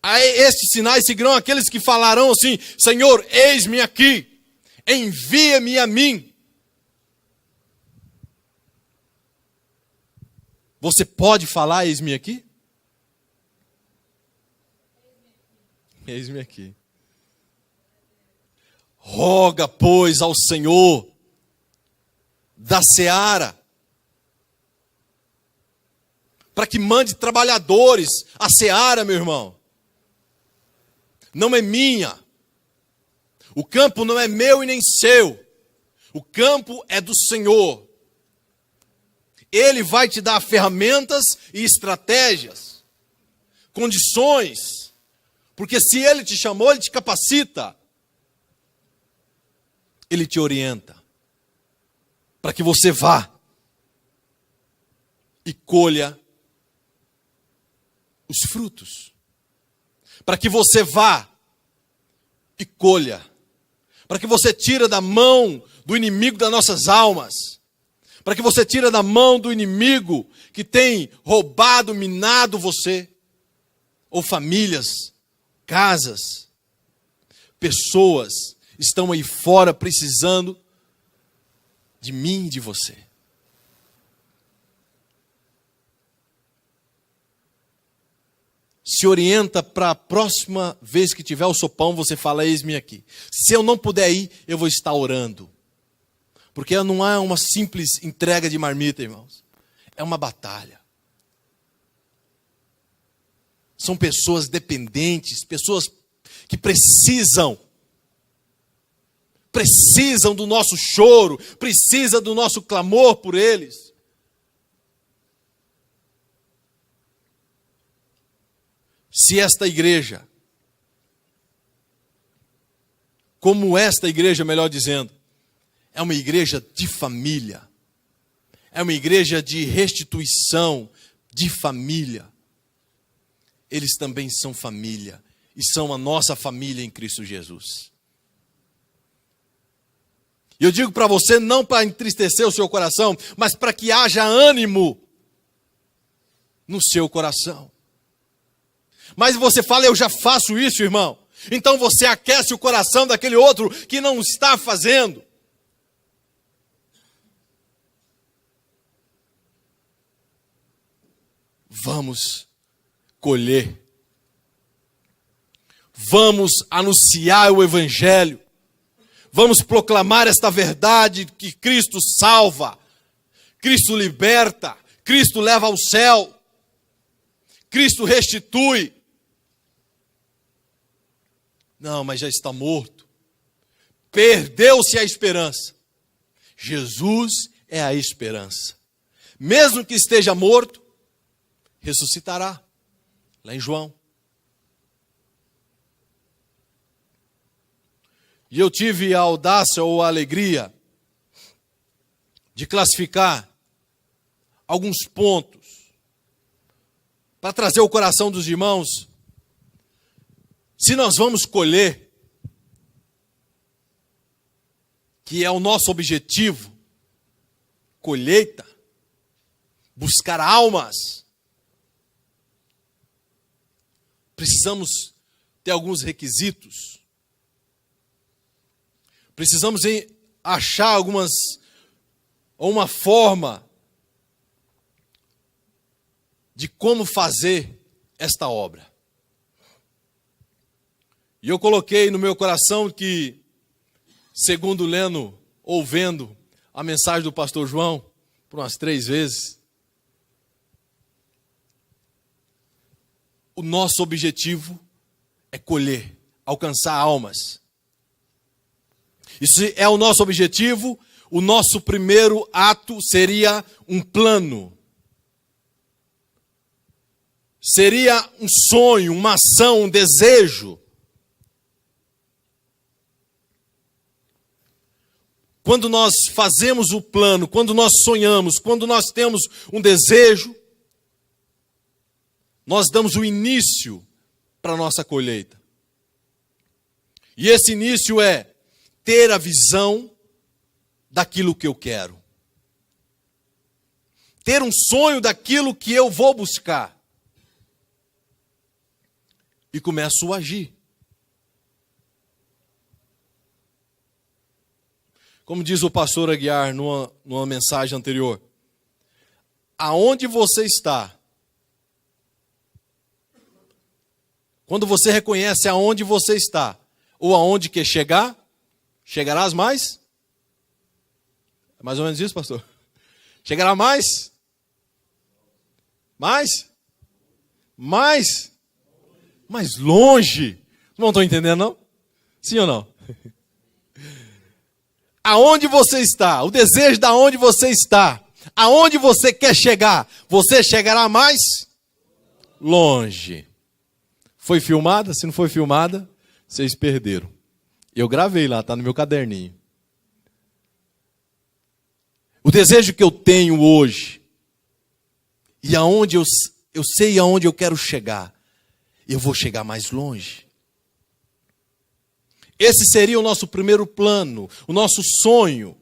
Esses sinais seguirão aqueles que falarão assim, Senhor, eis-me aqui, envia-me a mim. Você pode falar, eis-me aqui? Eis-me aqui. Roga, pois, ao Senhor da seara, para que mande trabalhadores. A seara, meu irmão, não é minha. O campo não é meu e nem seu. O campo é do Senhor. Ele vai te dar ferramentas e estratégias, condições, porque se Ele te chamou, Ele te capacita. Ele te orienta, para que você vá e colha os frutos. Para que você vá e colha. Para que você tire da mão do inimigo das nossas almas. Para que você tire da mão do inimigo que tem roubado, minado você. Ou famílias, casas, pessoas estão aí fora precisando de mim e de você. Se orienta para a próxima vez que tiver o sopão, você fala, eis-me aqui. Se eu não puder ir, eu vou estar orando. Porque não é uma simples entrega de marmita, irmãos. É uma batalha. São pessoas dependentes, pessoas que precisam do nosso choro, precisa do nosso clamor por eles. Se esta igreja, como esta igreja, melhor dizendo, é uma igreja de família. É uma igreja de restituição de família. Eles também são família e são a nossa família em Cristo Jesus. E eu digo para você, não para entristecer o seu coração, mas para que haja ânimo no seu coração. Mas você fala, eu já faço isso, irmão. Então você aquece o coração daquele outro que não está fazendo. Vamos colher. Vamos anunciar o Evangelho. Vamos proclamar esta verdade que Cristo salva, Cristo liberta, Cristo leva ao céu, Cristo restitui. Não, mas já está morto. Perdeu-se a esperança. Jesus é a esperança. Mesmo que esteja morto, ressuscitará. Lá em João. E eu tive a audácia ou a alegria de classificar alguns pontos para trazer ao coração dos irmãos. Se nós vamos colher, que é o nosso objetivo, colheita, buscar almas, precisamos ter alguns requisitos. Precisamos achar uma forma de como fazer esta obra. E eu coloquei no meu coração que, segundo lendo, ouvendo a mensagem do pastor João, por umas 3 vezes, o nosso objetivo é colher, alcançar almas. Isso é o nosso objetivo. O nosso primeiro ato seria um plano. Seria um sonho, uma ação, um desejo. Quando nós fazemos o plano, quando nós sonhamos, quando nós temos um desejo, nós damos o início para a nossa colheita. E esse início é ter a visão daquilo que eu quero. Ter um sonho daquilo que eu vou buscar. E começo a agir. Como diz o pastor Aguiar numa mensagem anterior, aonde você está, quando você reconhece aonde você está, ou aonde quer chegar, chegarás mais? É mais ou menos isso, pastor? Chegará mais? Mais? Mais? Mais longe? Não estão entendendo, não? Sim ou não? Aonde você está? O desejo de onde você está? Aonde você quer chegar? Você chegará mais longe. Foi filmada? Se não foi filmada, vocês perderam. Eu gravei lá, está no meu caderninho. O desejo que eu tenho hoje, e aonde eu sei aonde eu quero chegar, eu vou chegar mais longe. Esse seria o nosso primeiro plano, o nosso sonho.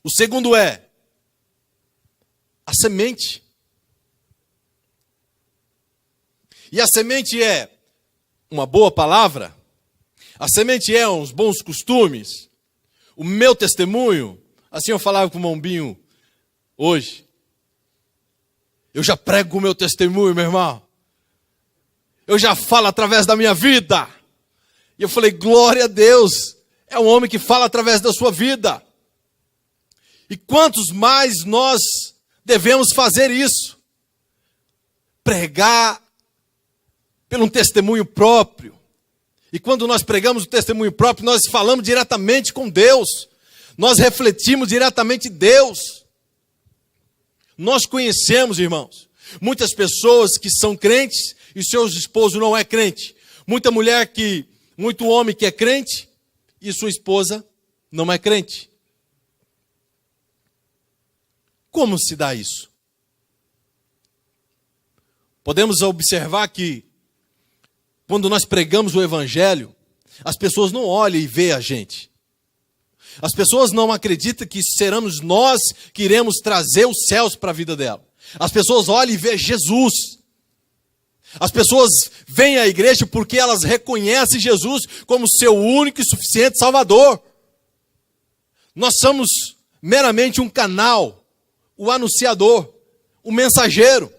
O segundo é a semente. E a semente é uma boa palavra, a semente é uns bons costumes, o meu testemunho. Assim eu falava com o Mombinho hoje. Eu já prego o meu testemunho, meu irmão. Eu já falo através da minha vida. E eu falei, glória a Deus, é um homem que fala através da sua vida. E quantos mais nós devemos fazer isso? Pregar pelo um testemunho próprio. E quando nós pregamos o testemunho próprio, nós falamos diretamente com Deus. Nós refletimos diretamente Deus. Nós conhecemos, irmãos, muitas pessoas que são crentes e seus esposos não é crente. Muito homem que é crente e sua esposa não é crente. Como se dá isso? Podemos observar que, quando nós pregamos o Evangelho, as pessoas não olham e veem a gente. As pessoas não acreditam que seremos nós que iremos trazer os céus para a vida dela. As pessoas olham e veem Jesus. As pessoas vêm à igreja porque elas reconhecem Jesus como seu único e suficiente Salvador. Nós somos meramente um canal, o anunciador, o mensageiro.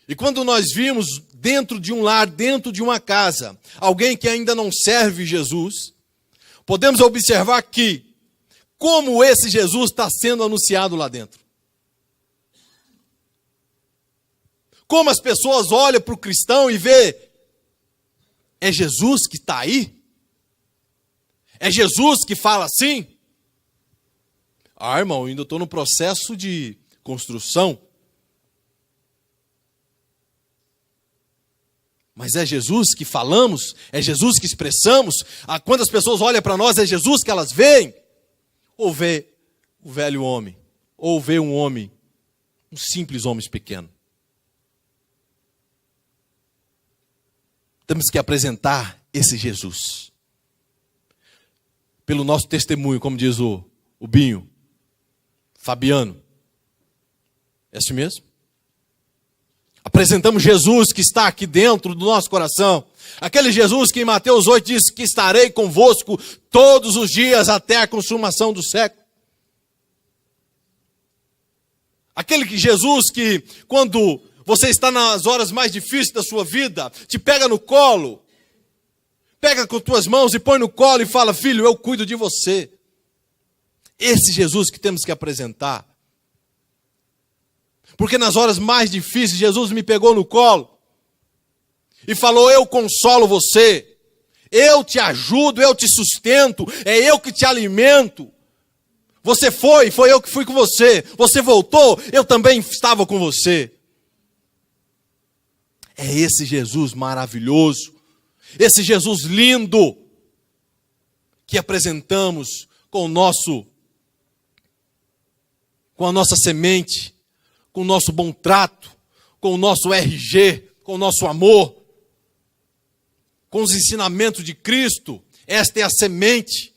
E quando nós vimos dentro de um lar, dentro de uma casa, alguém que ainda não serve Jesus, podemos observar que como esse Jesus está sendo anunciado lá dentro. Como as pessoas olham para o cristão e vê, é Jesus que está aí? É Jesus que fala assim? Ah, irmão, ainda estou no processo de construção. Mas é Jesus que falamos, é Jesus que expressamos. Quando as pessoas olham para nós, é Jesus que elas veem. Ou vê o velho homem, ou vê um homem, um simples homem pequeno. Temos que apresentar esse Jesus. Pelo nosso testemunho, como diz o Binho, Fabiano. É assim mesmo? Apresentamos Jesus que está aqui dentro do nosso coração. Aquele Jesus que em Mateus 8 diz que estarei convosco todos os dias até a consumação do século. Aquele que Jesus que, quando você está nas horas mais difíceis da sua vida, te pega no colo, pega com tuas mãos e põe no colo e fala, filho, eu cuido de você. Esse Jesus que temos que apresentar. Porque nas horas mais difíceis, Jesus me pegou no colo e falou, eu consolo você, eu te ajudo, eu te sustento, é eu que te alimento. Você foi eu que fui com você. Você voltou, eu também estava com você. É esse Jesus maravilhoso, esse Jesus lindo, que apresentamos com a nossa semente, com o nosso bom trato, com o nosso RG, com o nosso amor, com os ensinamentos de Cristo. Esta é a semente.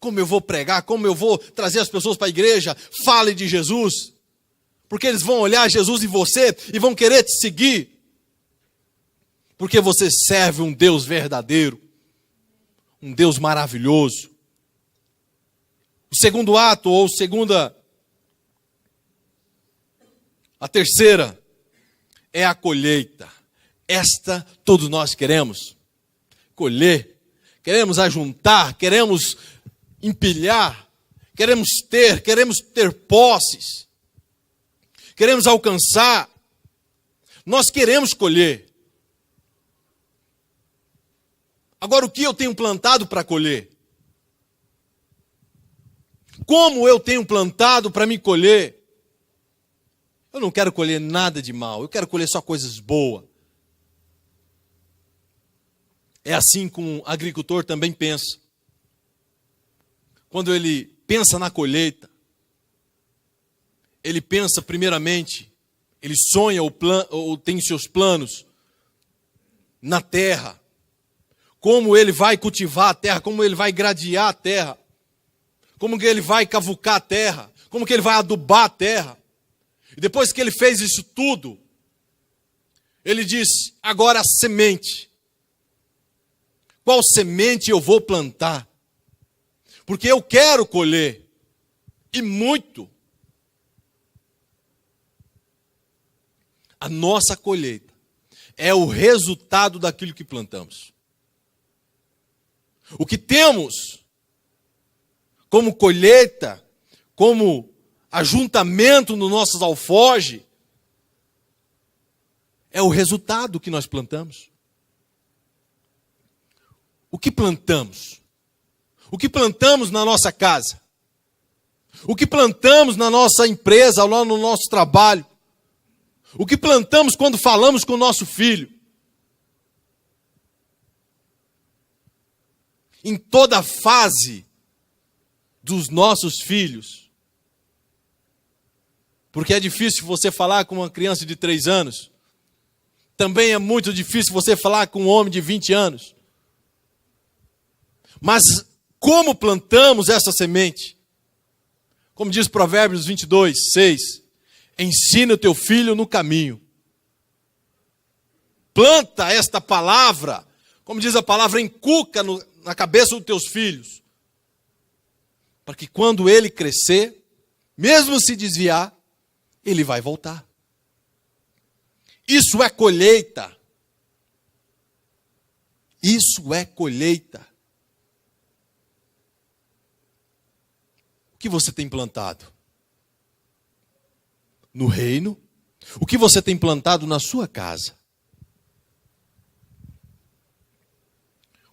Como eu vou pregar, como eu vou trazer as pessoas para a igreja, fale de Jesus. Porque eles vão olhar Jesus em você e vão querer te seguir. Porque você serve um Deus verdadeiro, um Deus maravilhoso. O segundo ato, ou a terceira, é a colheita. Esta todos nós queremos colher, queremos ajuntar, queremos empilhar, queremos ter posses, queremos alcançar, nós queremos colher. Agora, o que eu tenho plantado para colher? Como eu tenho plantado para me colher? Eu não quero colher nada de mal, eu quero colher só coisas boas. É assim que um agricultor também pensa. Quando ele pensa na colheita, ele pensa primeiramente, ele sonha ou tem seus planos na terra. Como ele vai cultivar a terra, como ele vai gradear a terra, como que ele vai cavucar a terra, como que ele vai adubar a terra. E depois que ele fez isso tudo, ele diz, agora a semente. Qual semente eu vou plantar? Porque eu quero colher, e muito. A nossa colheita é o resultado daquilo que plantamos. O que temos como colheita, como ajuntamento nos nossos alforjes, é o resultado que nós plantamos. O que plantamos? O que plantamos na nossa casa? O que plantamos na nossa empresa, lá no nosso trabalho? O que plantamos quando falamos com o nosso filho? em toda fase dos nossos filhos. Porque é difícil você falar com uma criança de 3 anos. Também é muito difícil você falar com um homem de 20 anos. Mas como plantamos essa semente? Como diz Provérbios 22:6, ensina o teu filho no caminho. Planta esta palavra, como diz a palavra, encuca na cabeça dos teus filhos. Para que quando ele crescer, mesmo se desviar, ele vai voltar. Isso é colheita. Isso é colheita. O que você tem plantado? No reino? O que você tem plantado na sua casa?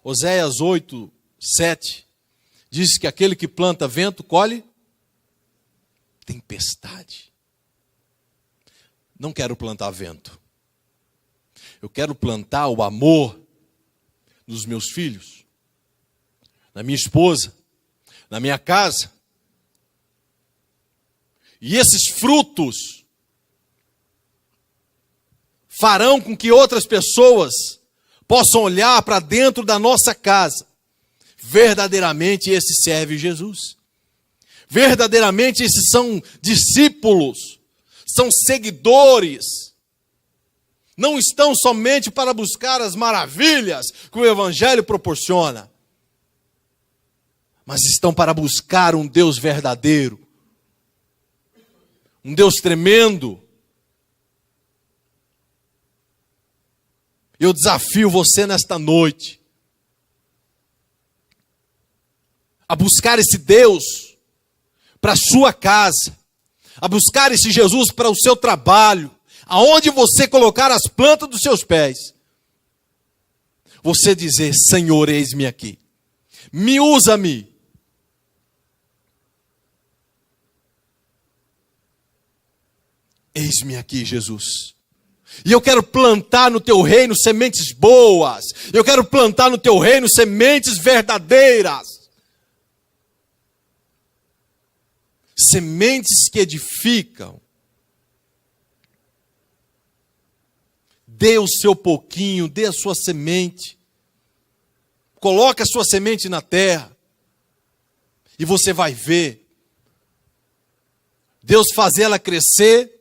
Oséias 8:7 diz que aquele que planta vento colhe tempestade. Não quero plantar vento. Eu quero plantar o amor nos meus filhos, na minha esposa, na minha casa. E esses frutos farão com que outras pessoas possam olhar para dentro da nossa casa. Verdadeiramente esse serve Jesus. Verdadeiramente esses são discípulos, são seguidores. Não estão somente para buscar as maravilhas que o Evangelho proporciona, mas estão para buscar um Deus verdadeiro, um Deus tremendo. Eu desafio você nesta noite a buscar esse Deus para a sua casa, a buscar esse Jesus para o seu trabalho, aonde você colocar as plantas dos seus pés. Você dizer: Senhor, eis-me aqui, me usa-me. Eis-me aqui, Jesus. E eu quero plantar no teu reino sementes boas. Eu quero plantar no teu reino sementes verdadeiras. Sementes que edificam. Dê o seu pouquinho, dê a sua semente. Coloque a sua semente na terra. E você vai ver Deus fazer ela crescer,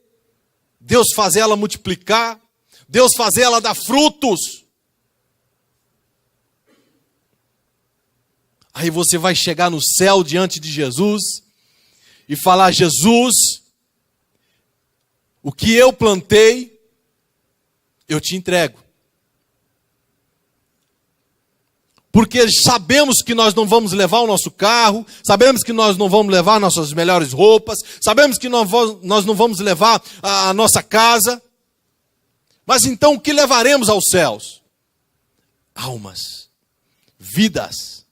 Deus fazer ela multiplicar, Deus fazer ela dar frutos. Aí você vai chegar no céu diante de Jesus e falar: Jesus, o que eu plantei, eu te entrego. Porque sabemos que nós não vamos levar o nosso carro, sabemos que nós não vamos levar nossas melhores roupas, sabemos que nós não vamos levar a nossa casa. Mas então o que levaremos aos céus? Almas, vidas,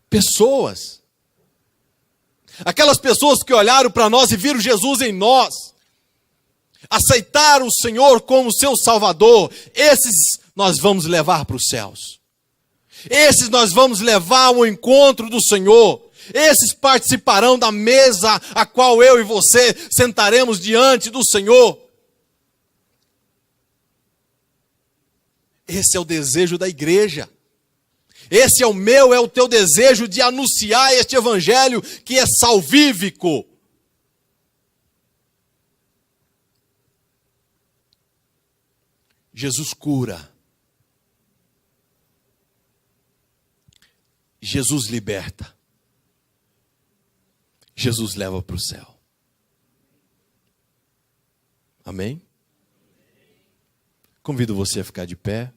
pessoas. Aquelas pessoas que olharam para nós e viram Jesus em nós, aceitaram o Senhor como seu Salvador, esses nós vamos levar para os céus. Esses nós vamos levar ao encontro do Senhor. Esses participarão da mesa a qual eu e você sentaremos diante do Senhor. Esse é o desejo da igreja. Esse é o meu, é o teu desejo de anunciar este evangelho que é salvífico. Jesus cura. Jesus liberta. Jesus leva para o céu. Amém? Convido você a ficar de pé.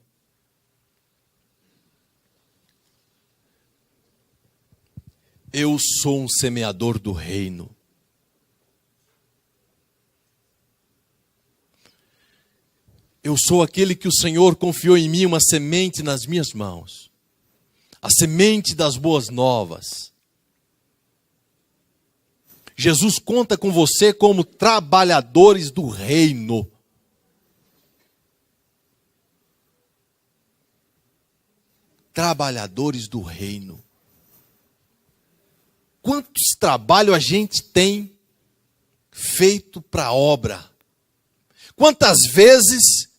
Eu sou um semeador do reino. Eu sou aquele que o Senhor confiou em mim uma semente nas minhas mãos. A semente das boas novas. Jesus conta com você como trabalhadores do reino. trabalhadores do reino. Quantos trabalhos a gente tem feito para a obra? Quantas vezes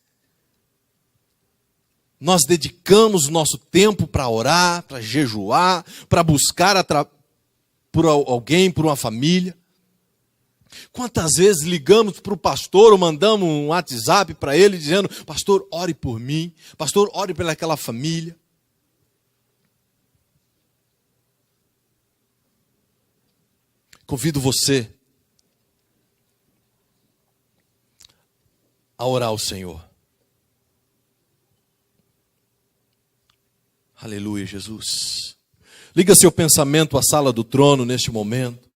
nós dedicamos nosso tempo para orar, para jejuar, para buscar por alguém, por uma família? Quantas vezes ligamos para o pastor ou mandamos um WhatsApp para ele dizendo: pastor, ore por mim, pastor, ore pelaquela família. Convido você a orar ao Senhor. Aleluia, Jesus. Liga seu pensamento à sala do trono neste momento.